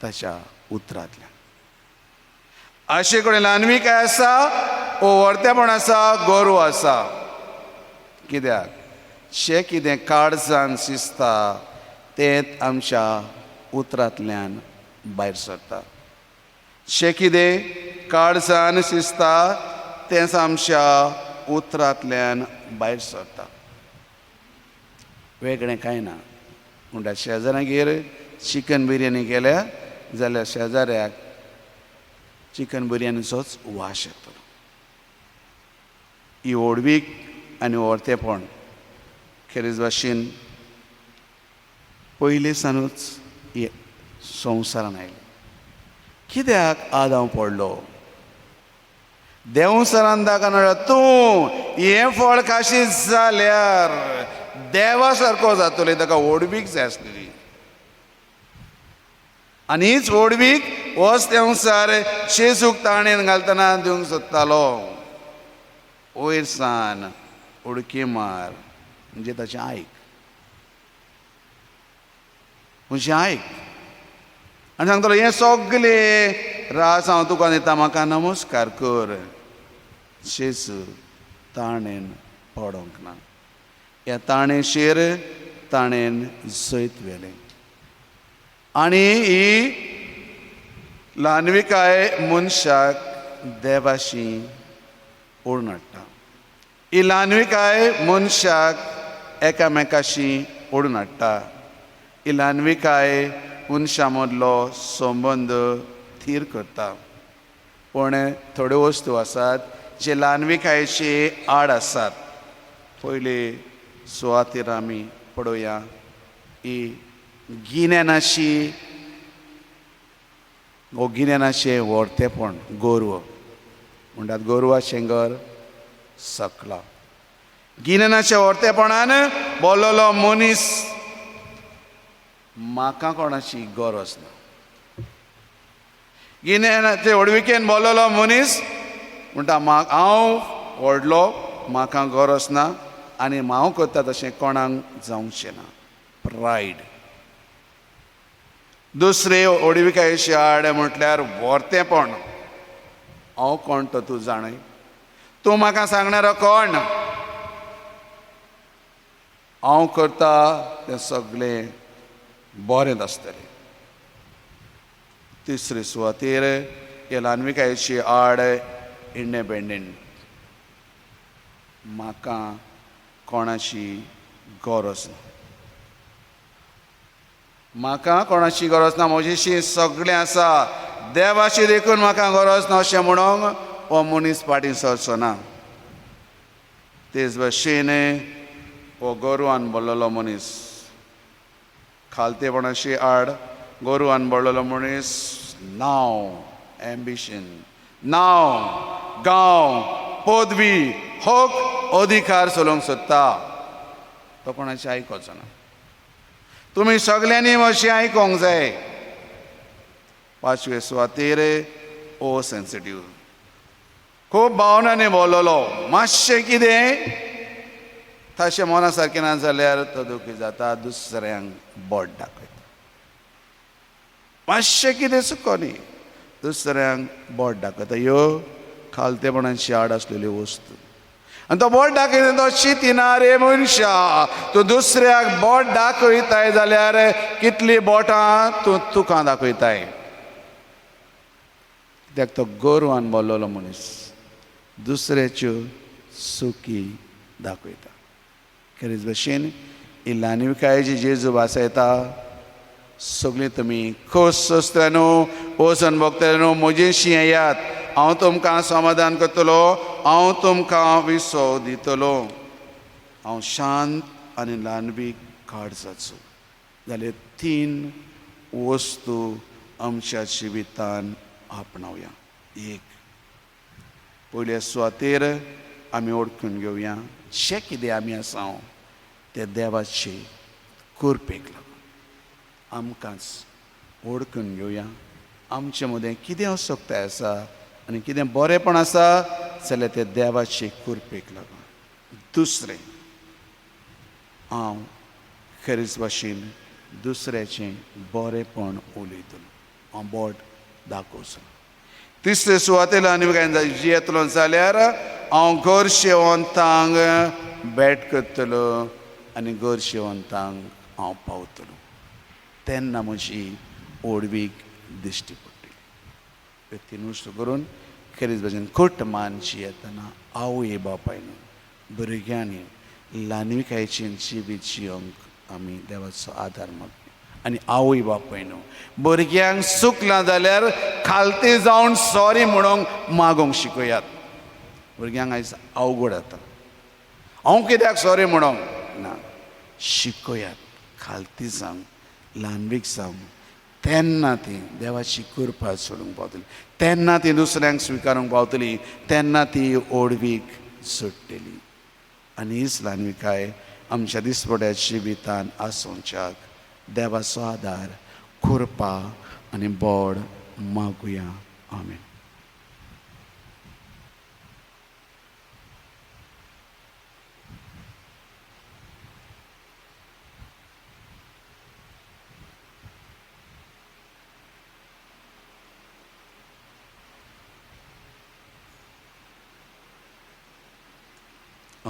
ताच्या उतरांतल्यान. अशें कडेन ल्हानविकाय आसा वो व्हरतेपण आसा गोरवां आसा. कित्याक जें कितें काळजान शिजता तेंच आमच्या उतरांतल्यान भायर सरता. जें कितें काळजान शिजता तेंच आमच्या उतरांतल्यान भायर सरता. वेगळें कांय ना. म्हणटा शेजाऱ्यागेर चिकन बिर्याणी केल्या जाल्यार शेजाऱ्याक चिकन बिर्याणीचोच वास येतलो. ही ओडवीक आनी व्हरतेपण खेरीज भाशेन पयलीं सावनूच संवसारान आयलें. कित्याक आदाव पडलो. देव सरान दाखवणार तूं हें फळ खाशीत जाल्यार देवा सारको जातले ताका ओडवीक जाय आसलेली आनी हीच ओडवीक होच देवसार शेजूक ताणेन घालतना दिवंक सोदतालो वयर सान उडकी मार म्हणजे ताचें आयक म्हणजे आयक आनी सांगतलो हें सगलें रास हांव तुका दिता म्हाका नमस्कार कर शेजू ताणेन पडोंक ना ह्या ताणेचेर ताणेन जैत व्हेलें आनी ही ल्हानविकाय मनशाक देवाशी ओडून हाडटा ही ल्हानविकाय मनशाक एकामेकाशी ओडून हाडटा ही ल्हानविकाय मनशा मदलो संबंद थीर करता पूण थोड्यो वस्तू आसात जे ल्हानविकायेची आड आसात पयली सुवातेर आमी पळोवया ही गिन्यानाची गिन्यानाचें व्हरतेपण गोरवो म्हणटात गोरवाचें घर सकला गिन्यानाच्या व्हरतेपणान बोललोलो मनीस म्हाका कोणाची गरज ना गिन्यानाचे ओडविकेन बोललोलो मनीस म्हणटा हांव व्हडलो म्हाका गरज ना आनी हांव करता तशें कोणाक जावचें ना प्रायड दुसरे ओडविकायेची आड म्हटल्यार व्हरतेपण हांव कोण तो तूं जाणय तूं म्हाका सांगणारो कोण हांव करता तें सगळें बरें आसतलें तिसरे सुवातेर हे ल्हानविकायेची आड इंडिपेंडंट म्हाका कोणाची गरज ना म्हाका कोणाची गरज ना म्हजेशी सगळें आसा देवाची देखून म्हाका गरज ना अशें म्हणूंक हो मनीस फाटीं सरचो ना तेच भाशेन हो गोरवान बोललोलो मनीस खालतेपणाची आड गोरवान बोललोलो मनीस नांव एम्बिशन नांव गांव पदवी हक अधिकार चलोवंक सोदता तो कोणाचें आयकोचो ना तुमी सगल्यांनी मातशें आयकोंक जाय पांचवे सुवातेर ओ सेन्सिटीव खूब भावनांनी बोललोलो मातशें कितें ताचें मना सारकें ना जाल्यार तो दुखी जाता दुसऱ्यांक बोट दाखयता मातशें कितें चुकोनी दुसऱ्यांक बोट दाखयता ह्यो खालतेपणाची आड आसलेल्यो वस्तू आनी तो बोट दाखयता तो चिंतिना रे मनशा तूं दुसऱ्याक बोट दाखयताय जाल्यार कितलीं बोटां तूं तुका दाखयताय कित्याक तो गोरवान बोललोलो मनीस दुसऱ्याच्यो चुकी दाखयता खरेंच भशेन ही ल्हानविकायेची जेजू भासयता सगळीं तुमी खोस सोंसतल्यानो वचून भोगतल्यानो म्हजेशी येयात हांव तुमकां समाधान करतलो हांव तुमकां विसो दितलो हांव शांत आनी ल्हानवीक काड जाचो जाल्यार 3 वस्तू आमच्या जिवितान आपणावया एक पयल्या सुवातेर आमी ओळखून घेवया जें कितें आमी आसा तें देवाचे कृपेक लागून आमकांच ओळखून घेवया आमचे मदें कितें असोकताय आसा आनी कितें बरेंपण आसा जाल्यार तें देवाचे कृपेक लागून दुसरें हांव खरेंच भाशेन दुसऱ्याचें बरेंपण उलयतलो हांव बोट दाखोवचो तिसरे सुवातेर आनी काय जी येतलो जाल्यार हांव गोरशेवंतांक भेट करतलो आनी गोरशेवंतांक हांव पावतलो तेन्ना म्हजी ओडवीक दिश्टी पडटली तीन वस्तू करून खरेंच भाशेन कुटुंबांची येतना आवय बापायन भुरग्यांनी ल्हानविकायेचें जिवीत जियोंक आमी देवाचो आदार मागया आनी आवय बापायन भुरग्यांक चुकलां जाल्यार खालती जावन सॉरी म्हणूंक मागोंक शिकयात भुरग्यांक आयज अवघड जाता हांव कित्याक सॉरी म्हणोंक ना शिकयात खालती जावंक ल्हानवीक जावंक तेन्ना ती देवाची कृपा सोडूंक पावतली, तेन्ना ती दुसऱ्यांक स्विकारूंक पावतली, तेन्ना ती ओडवीक सुट्टली. आनी हीच ल्हानविकाय आमच्या दिसपट्याच्या जिवितान आसूंच्याक देवाचो आदार, कृपा आनी बोड मागुया. आमेन.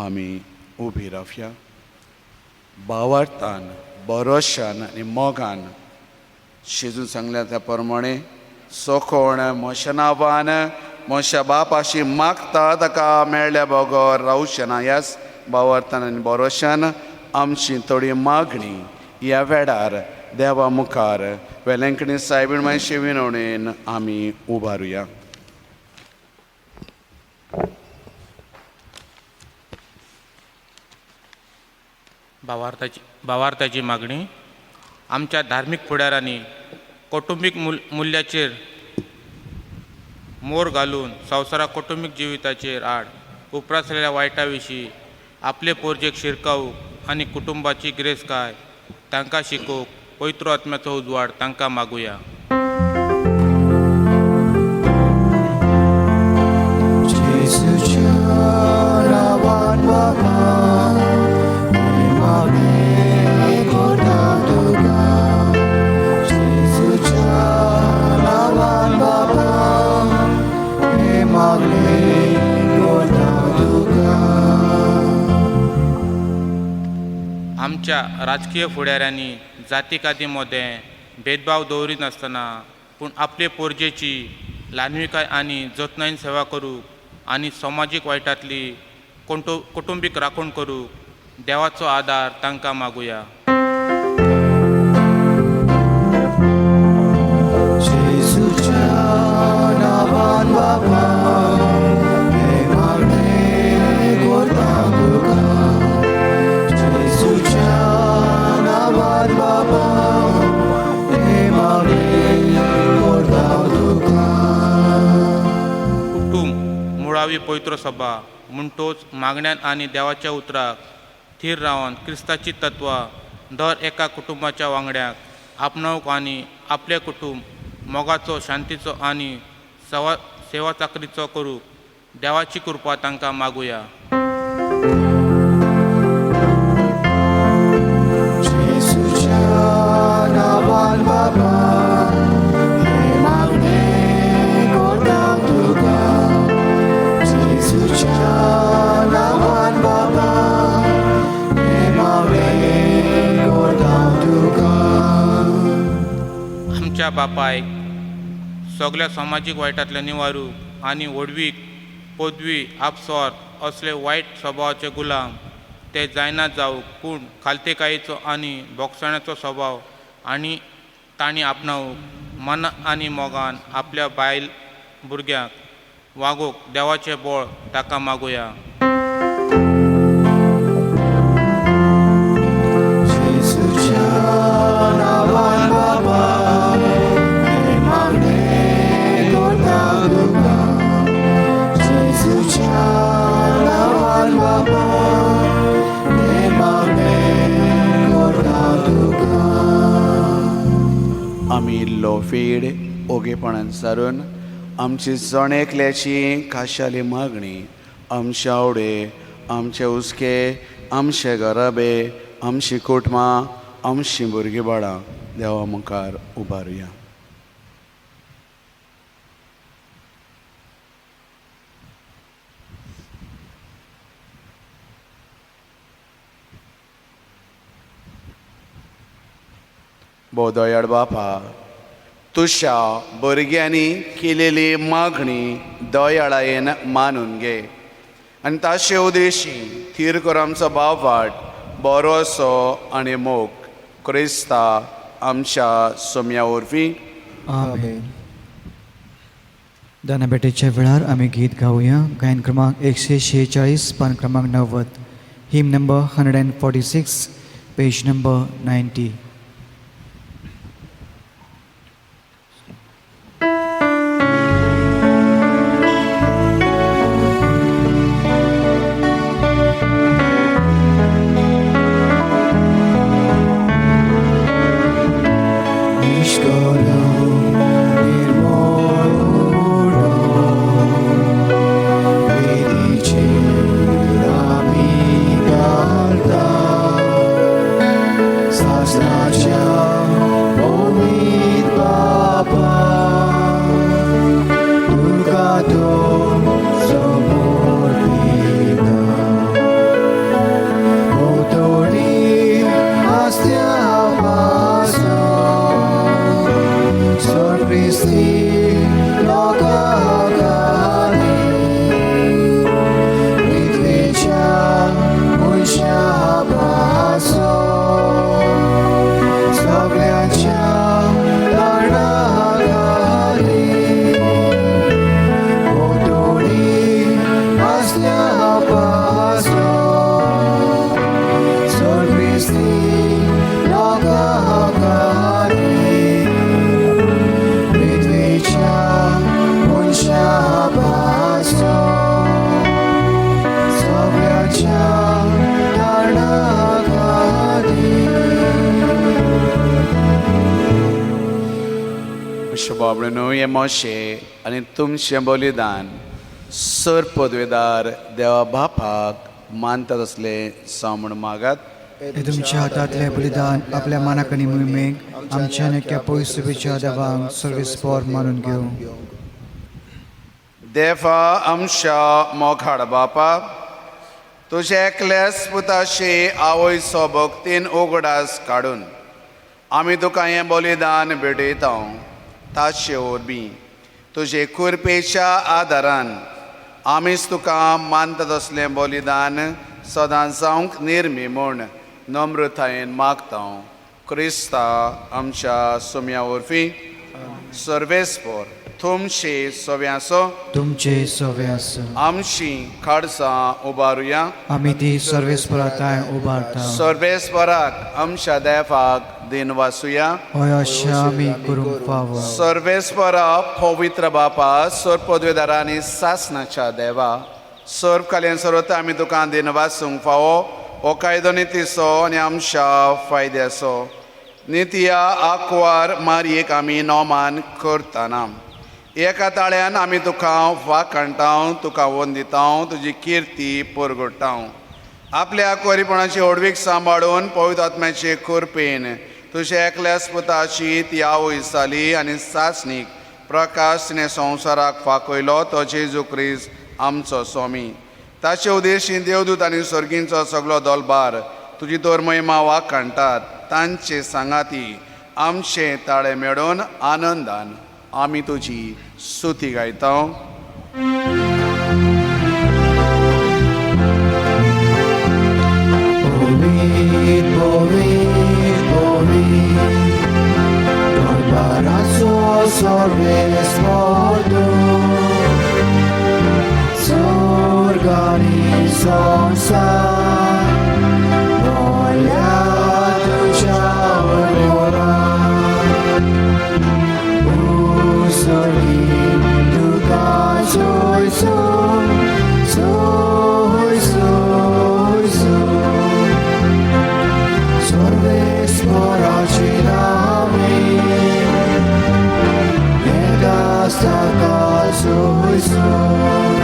आमी उबी रावया. भावार्थान, बरोशान आनी मोगान शेजून सांगल्या त्या प्रमाणे सोखोण मोशा नांवान मोशा बापाशी मागता ताका मेळ्ळ्या बगोर रावचें ना. ह्याच भावार्थान आनी बरोशान आमची थोडी मागणी ह्या वेळार देवा मुखार वेलेंकणी सायबीण मातशे विनवणेन आमी उबारुया. भावार्थाची मागणी. आमच्या धार्मीक फुडाऱ्यांनी कौटुंबीक मूल्याचेर मोर घालून संवसाराक कौटुंबीक जिविताचेर आड उपरासलेल्या वायटा विशीं आपले पोरजेक शिरकावूक आनी कुटुंबाची गिरेस्तकाय तांकां शिकोवंक पवित्र आत्म्याचो उजवाड तांकां मागुया. आमच्या राजकीय फुडाऱ्यांनी जाती काती मोदें भेदभाव दवरिनासतना पूण आपले पोरजेची ल्हानविकाय आनी जतनायेन सेवा करूंक आनी समाजीक वायटांतली कुटुंबीक राखण करूंक देवाचो आदार तांकां मागुया. मुळावी पवित्र सभा म्हणटोच मागण्यान आनी देवाच्या उतराक थीर रावन क्रिस्ताची तत्वां दर एका कुटुंबाच्या वांगड्याक आपणावंक आनी आपले कुटुंब मोगाचो, शांतीचो आनी सेवा चाकरीचो करूंक देवाची कृपा तांकां मागुया. आमच्या बापायक सगळ्या सामाजीक वायटांतले निवारूक आनी व्हडवीक पदवी आपसोर असले वायट स्वभावाचे गुलाम ते जायना जावंक, पूण खालतेकायेचो आनी बोगसण्याचो स्वभाव आनी तांणी आपणावंक मन आनी मोगान आपल्या बायल भुरग्यांक वागोवंक देवाचें बळ ताका मागुया. आमी इल्लो फेड ओगेपणान सारून आमची जणेकल्याची खाशाली मागणी, आमचे आवडे, आमचे उस्के, आमचे गराबे, आमची कुटुंबां, आमची भुरगीं बाळां देवा मुखार उबारुया. बोदयाळ बापा, तुझ्या भुरग्यांनी केलेली मागणी दयाळायेन मानून घे आनी ताचे उद्देशी थीर कर आमचो भाववाट बरोसो आनी मोग क्रिस्ता आमच्या सोम्या वरवीं. आमेन. दानाबेटेच्या वेळार आमी गीत गावया. गायन क्रमांक 146, पान क्रमांक 90, हिम नंबर 146, पेज नंबर 90. लोकागानी पृथ्वीच्या उंच्या पासो सगळ्याच्या तळागाली पोटोळी असल्या पासो सर्विस्ती लोकागानी पृथ्वीच्या उंच्या पासो सगळ्याच्या तळागाली शुभाबणू हे मोशे आनी तुमचें बलिदान सर पदवेदार देवा बापाक मानतात असले सामण मागात. हे तुमच्या हातांतले बलिदान आपल्या मानाकनी मोहिमेक आमच्या नेक्या पयसुबेच्या देवांक सर्वेस्पर मानून घेवं. देवा आमच्या मोखाड बापा तुझे एकल्याच पुताशी आवयचो भक्तीन उगडास काडून आमी तुका हें बलिदान भेटयता. ताचे वरवीं तुजे कुरपेच्या आदारान आमीच तुका मानतात असलें बलिदान सदांच जावंक निर्मी म्हूण नम्रतायेन मागता. क्रिस्ता आमच्या सुम्या वरवीं सर्वेस्पर तुमचे सव्यासो तुमचे सवे आस आमची खाडसां उबारुया. आमी ती सर्वेस्पराताय उबारता. सर्वेस्पराक आमच्या देवाक दिन वासुया. हय अशें आमी करूंक फावो. सर्वेस्परा पवित्र बापा सर पदवेदारांनी सासनाच्या देवा सर कालें सरत आमी तुका दिन वासूंक फावो. हो कायदो नितीचो आनी आमच्या फायद्याचो नितिया आंकवार मारयेक आमी नोमान करतना एका ताळ्यान आमी तुका वाखाणटा, तुका वंदिता, तुजी किर्ती परगडटा. आपल्या आंकवारीपणाची ओडवीक सांबाळून पवित्र आत्म्याचे कुरपेन तुजे एकल्याच पुताची ती आवयसाली आनी सासणीक प्रकाश तिणें संवसाराक फाकयलो तो जेजू क्रिस्त आमचो स्वामी. ताचे उद्देशीं देवदूत आनी सर्गींचो सगळो दलबार तुजी तर महिमा वाखाणटात. तांचे सांगाती आमचे ताळे मेळून आनंदान आमी तुजी स्तुती गायता. Povit, povit, povit, darbarazo sorves modu, zorganizonsa, volia tuja orora, usolim duka soy som, soy soy soy. Sorves poraci nami, negasta casoi son,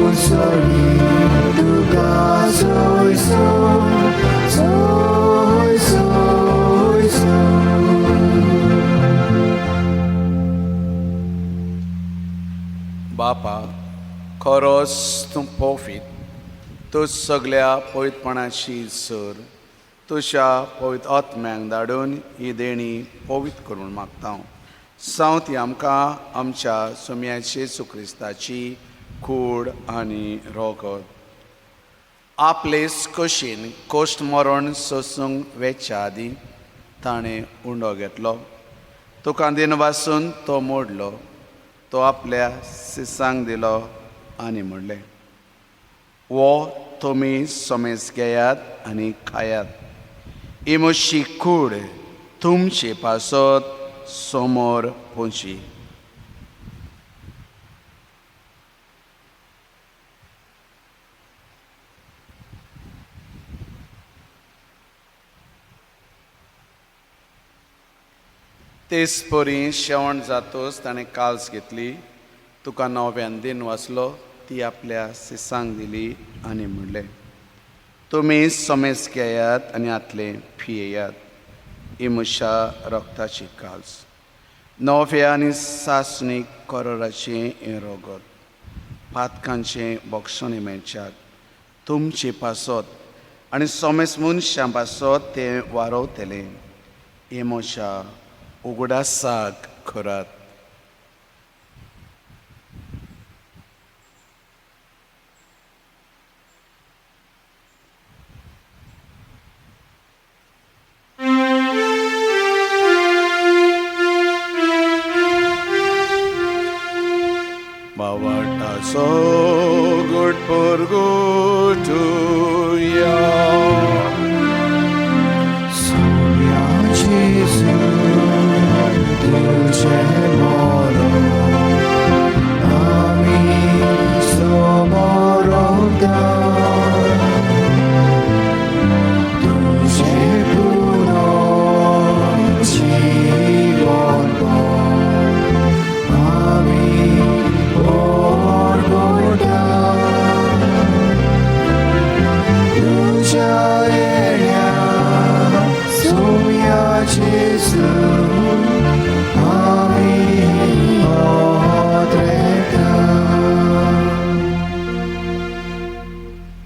usoli tu casoi son, soy soy son. बापा खरोच तूं पवित्र. तूं सगळ्या पवित्रपणाची सर तुज्या पवित्र आत्म्यांक धाडून ही देणी पवित्र करून मागता. सावती आमकां आमच्या सुम्याचे येशू क्रिस्ताची कूड आनी रोगत आपले कशीन कोश्ट मरण सोसूंक वेच्या आदीं ताणें उंडो घेतलो. तुका दिन वासून तो मोडलो. तो आपल्या सिसांक दिलो आनी म्हणलें, वो तुमी सोमेस घेयात आनी खायात. ही म्हजी कूड तुमचे पासत समोर पोंची. तेच परी शेवण जातोच ताणें काल्स घेतली. तुका नव्यान दिन वाचलो. ती आपल्या सिसांक दिली आनी म्हणलें, तुमी सोमेस घेयात आनी आतले पियेयात. ही म्हज्या रक्ताची काल्स. नव्या आनी सासणीक कोरोराचें हें रोगत पातकांचें भक्षण मेळच्याक तुमचे पासत आनी सोमेस मनशां पासत तें वारोवतलें. हे म्हज्या उगडासाक करात. Bawatasो गुड परगुटुया. सोम्या जेजू तुझे मरण आमी समोरता तुझे पुनर्जीवन आमी ओरगोटा तुझ्या येण्या सोम्या जेजू आमी पावतरेता.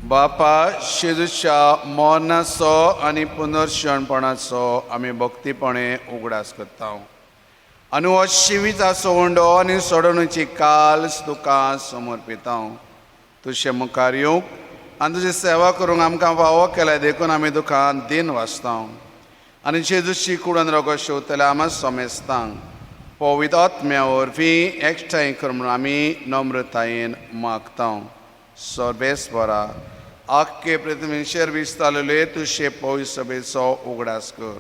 बापा शेजूच्या मरणाचो आनी पुनर्शणपणाचो आमी भक्तीपणे उगडास करता. आनी हो शिविताचो उंडो आनी सोडणुची काल तुका समर्पिता. तुजे मुखार येवंक आनी तुजी सेवा करूंक आमकां फावो केल्या देखून आमी तुका दिन वाचता. आनी जेजूची कुडून रगत शेवतले आमी सोमेस्ता. पवित्र आत्म्या वरवीं एकठांय कर म्हूण आमी नम्रतायेन मागता. सर्वेस्परा आख्खे पृथ्वीचेर विस्तारलेले तुजे पवित्र सभेचो उगडास कर.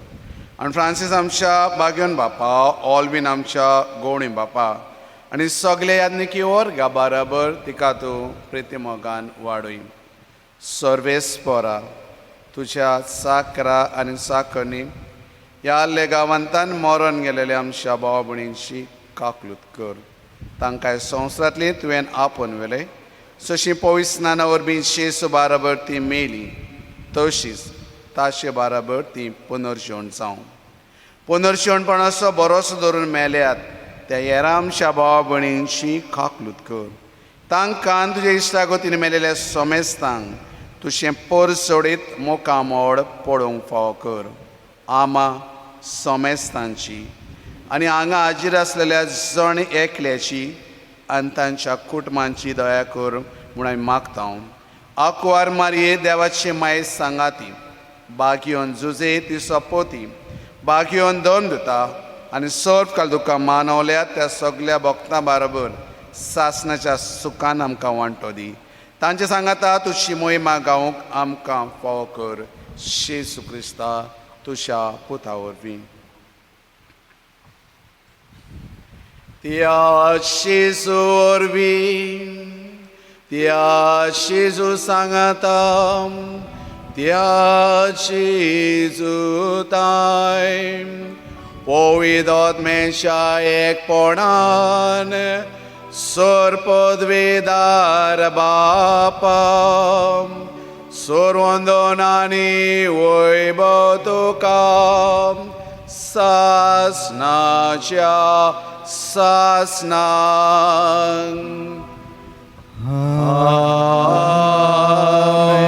आनी फ्रांसीस आमच्या बागेवन बापा, ऑल्वीन आमच्या गवणी बापा आनी सगळे याज्ञिकी वर्गा बराबर तिका तूं प्रितीमोगान वाडय. सर्वेस्परा तुज्या साकरा आनी साकरनी ह्या गांवांतान मरण गेलेल्या आमच्या भावा भयणींची काकलूत कर. तांकां संवसारांतली तुवें आपोवन व्हेलें. जशी पवित्र स्नाना वरवीं जेजू बराबर ती मेली तशीच ताचे बराबर ती पुनर्जीवन जावं. पुनर्जीवनपणाचो भरोसो धरून मेल्यात त्या हेरां आमच्या भावा भयणींची काकलूत कर. तांकां तुज्या इश्टागतीन मेलेल्या सोमेस्तांक तुजें पर सोडीत मोकामोड पडोवंक फाव कर. आमा सोमेस्तांची आनी हांगा हाजीर आसलेल्या जण एकल्याची आनी तांच्या कुटुंबांची दया कर म्हूण हांवें मागता. आंकवार मारये देवाची माय सांगाती बागयोन जुजे ती सोपोती बागयोन दोन दिता आनी सर्व काल तुका मानवल्या त्या सगळ्या भक्तां बरोबर सासणाच्या सुखान आमकां वांटो दी. तांचे सांगाता तुजी मोहिमा गावंक आमकां फावो कर. जेजू क्रिस्ता तुज्या पुता वरवीं. त्या जेजू वरवीं त्या जेजू सांगाता त्या जेजूताय पवित्र आत्म्याच्या एकपणान सर्पदवेदार बापा सर्वंदनानी वैभव तुका सासनाच्या सासनान.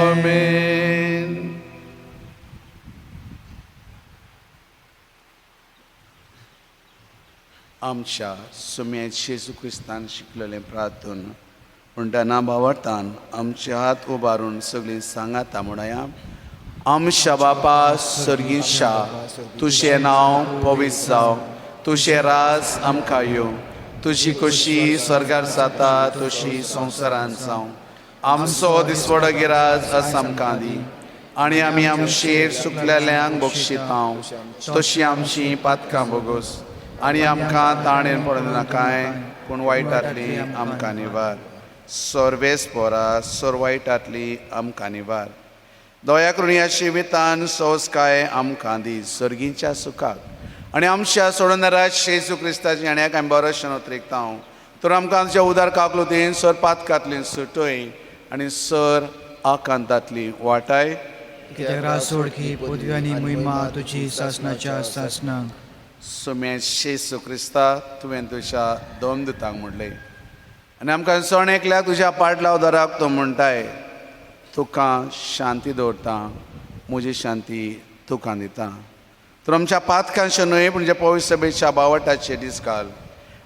आमेन. आमच्या सुम्या जेजू क्रिस्तान शिकलेलें प्रार्थन म्हणटना भावार्थान आमचे हात उबारून सगळीं सांगाता म्हणया. आमच्या बापा सर्गीच्या तुजें नांव पवित्र जावं. तुजें राज आमकां येवं. तुजी कशी स्वर्गार जाता तशी संवसारांत जावं. आमचो दिसवडो गिराज आस आमकां दी आनी आमी आमचेर चुकलेल्यांक बक्षिता तशी आमची पातकां बोगोस आनी आमकां ताणेन पडूं नाकाय पूण वायटांतली आमकां निवार. सर्वेस्परा वायटांतली आमकां निवार. दया करून ह्या जिवितान संस्काय आमकां दी सर्गीच्या सुखाक आनी आमच्या सोडणारा जेजू क्रिस्ताची आनी आमी बरोशें उतरिकता. तर आमकां आमच्या उदार काकलुतीन सर पातकांतली सुटय आनी सर आकांतांतली वाटाय. कित्याक रासोडकी पदवी आनी मोहिमा तुजी सासणाच्या सासनाक. सुम्या जेजू क्रिस्ता तुवें तुज्या दोन दुतांक म्हणलें आनी आमकां सण एकल्याक तुज्या पाटलाव धराक तो म्हणटाय तुका शांती दवरता म्हजी शांती तुका दिता. तर आमच्या पातकांचे न्हय पूण जे पवित्र सभेच्या बावटाचे दीस घाल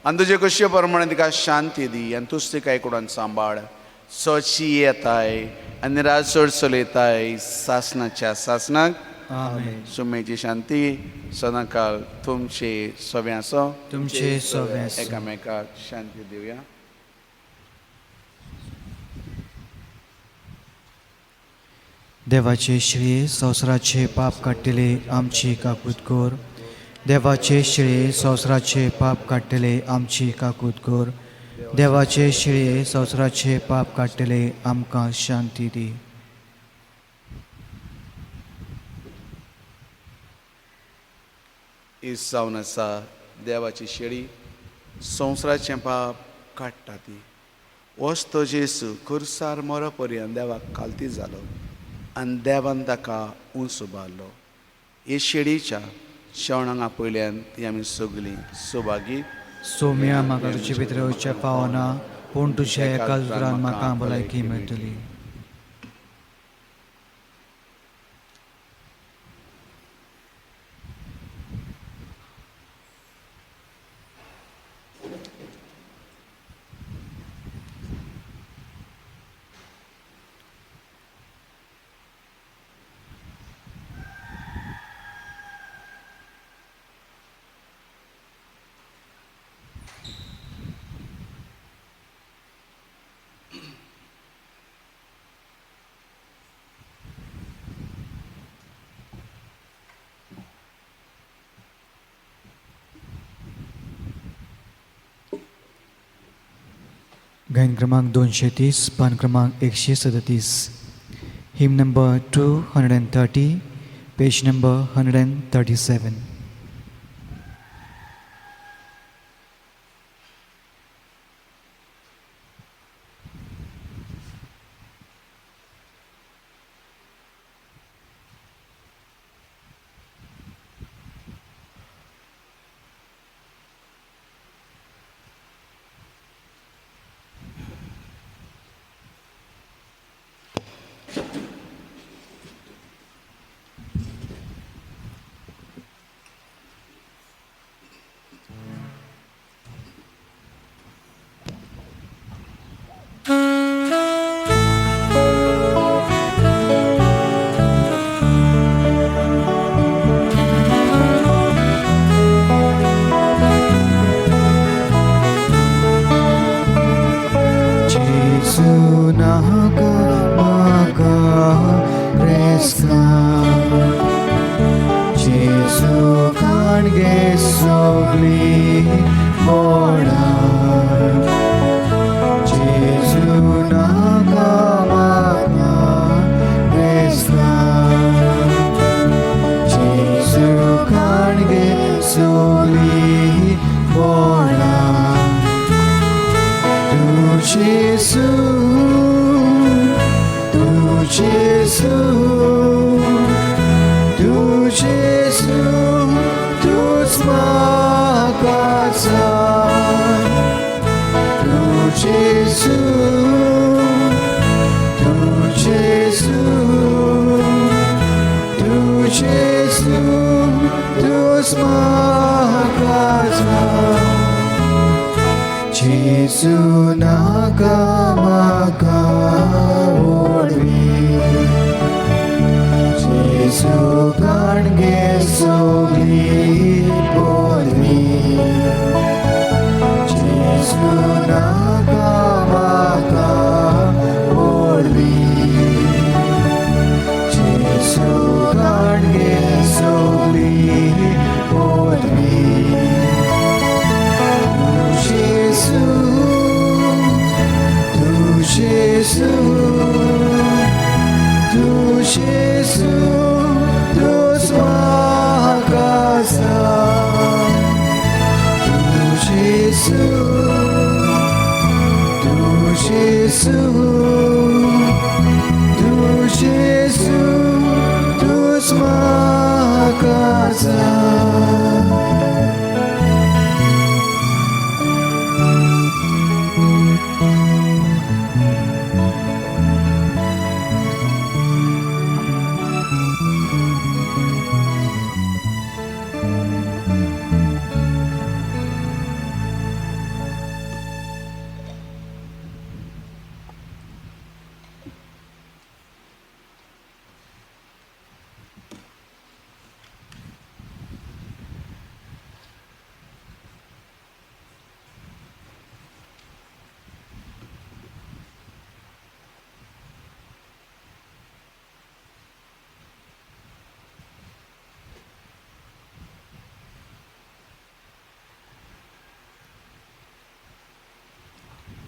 आनी तुजे कशे प्रमाणे तिका शांती दी आनी तुज तिका एकूण सांबाळ सोची येताय आनी राज चड चलयताय सासणाच्या सासणाक आमेन. सुमेची शांती सदांकाळ तुमचे सगळ्यांचो तुमचे सगळे एकामेकाक शांती दिवया. देवाचे श्रेय संवसाराचे पाप काडटले आमची काकूत कोर. देवाचे श्रेय संवसाराचे पाप काडटले आमची काकूत कोर. देवाचे श्रेय संवसाराचे पाप काडटले आमकां शांती दी. इस जावन आसा देवाची शेळी संवसाराचें पाप काडटा ती. होच तो जेसू खुर्सार मरो पर्यंत देवाक कालती जालो आनी देवान ताका उंच उबारलो. हे शेळीच्या शेवणांक आपयल्यान ती आमी सगळीं सुभागी. सोम्या म्हाका तुजे भितर वचचें पावना पूण तुज्या एका उतरान म्हाका भलायकी मेळटली. गायन क्रमांक 230 पान क्रमांक 137 हिम नंबर 230 पेज नंबर 137.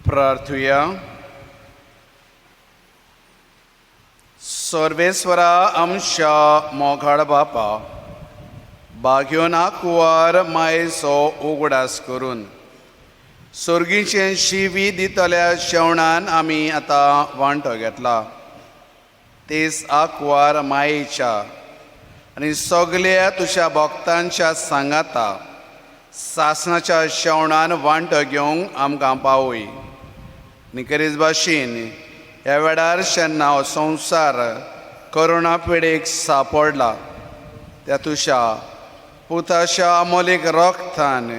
प्रार्थुया. सर्वेस्वरा आमच्या मोगाळ बापा, बाग्योन आकुवार मायेचो उगडास करून सर्गीचें शिवी दितल्या जेवणान आमी आतां वांटो घेतला. तेच आकुवार मायेच्या आनी सगल्या तुज्या भक्तांच्या सांगाता सासणाच्या जेवणान वांटो घेवंक आमकां पावय. निकरीत भाशेन ह्या वेळार जेन्ना हो संवसार कोरोना पिडेक सांपडला, त्या तुज्या पुताच्या अमोलीक रक्तान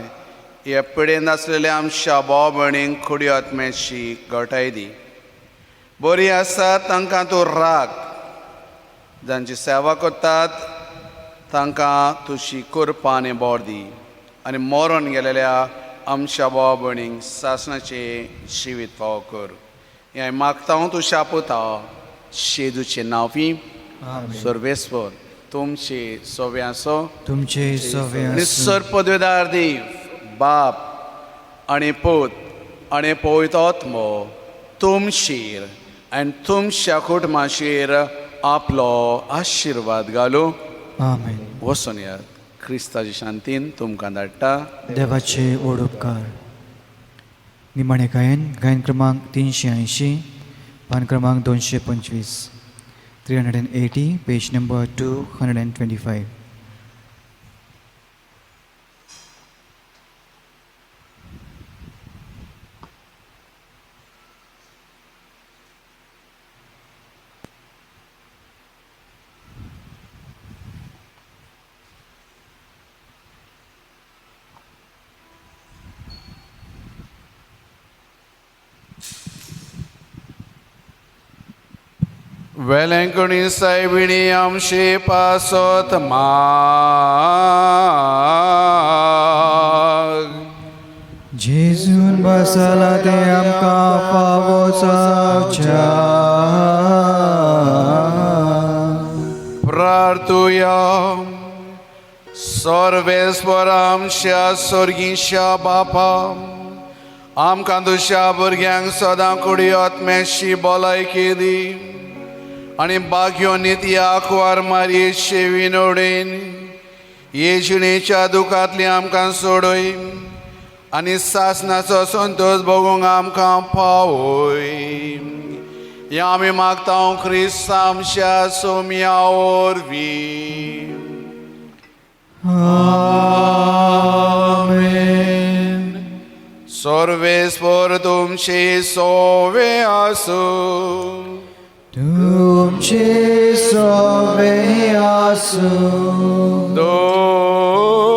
ह्या पिडेंत आसलेल्या आमच्या भाव भयणींक खुडी आत्म्याची घटाय दी. बरी आसा तांकां तूं राख, जांची सेवा करतात तांकां तुजी कृपा आनी बोर दी. आनी मरून गेलेल्या आमच्या भाव भयणींक सासणाचे जिवीत फावो कर. हें मागता हांव तुज्या पुता शेजूचे नांवी. सर्वेस्वर तुमचे सोवे आसो. तुमचे सवे निसर पदवेदार देव, बाप आनी पूत आनी पवित्र आत्मो तुमचेर आनी तुमच्या कुटुंबाचेर आपलो आशिर्वाद घालूं. आमेन. वचून या. क्रिस्ताची शांतीन तुमकां धाडटा. देवाचे ओड उपकार. निमाणे गायन गायन क्रमांक 380, पान क्रमांक 225, 380, पेज नंबर 225. वेलेंकणी सायबिणी आमचे पासत माग. जेजून बसला ते आमकां फावो जावच्या. प्रार्थुया. सर्वेस्वर आमच्या सर्गीच्या बापा, आमकां तुज्या भुरग्यांक सदां कुडी आत्म्याची भलायकी दी आनी बाग्यो नित्य आकुवार मारयेचे विनोडेन येशणेच्या दुखांतली आमकां सोडय आनी सासणाचो संतोष भोगूंक आमकां पावय. हें आमी मागता ख्रिस्त आमच्या सोम्या वरवीं. आमेन. सर्वेस्वर तुमचे सोवे आसूं. तुमचे सवे आसूं. दोन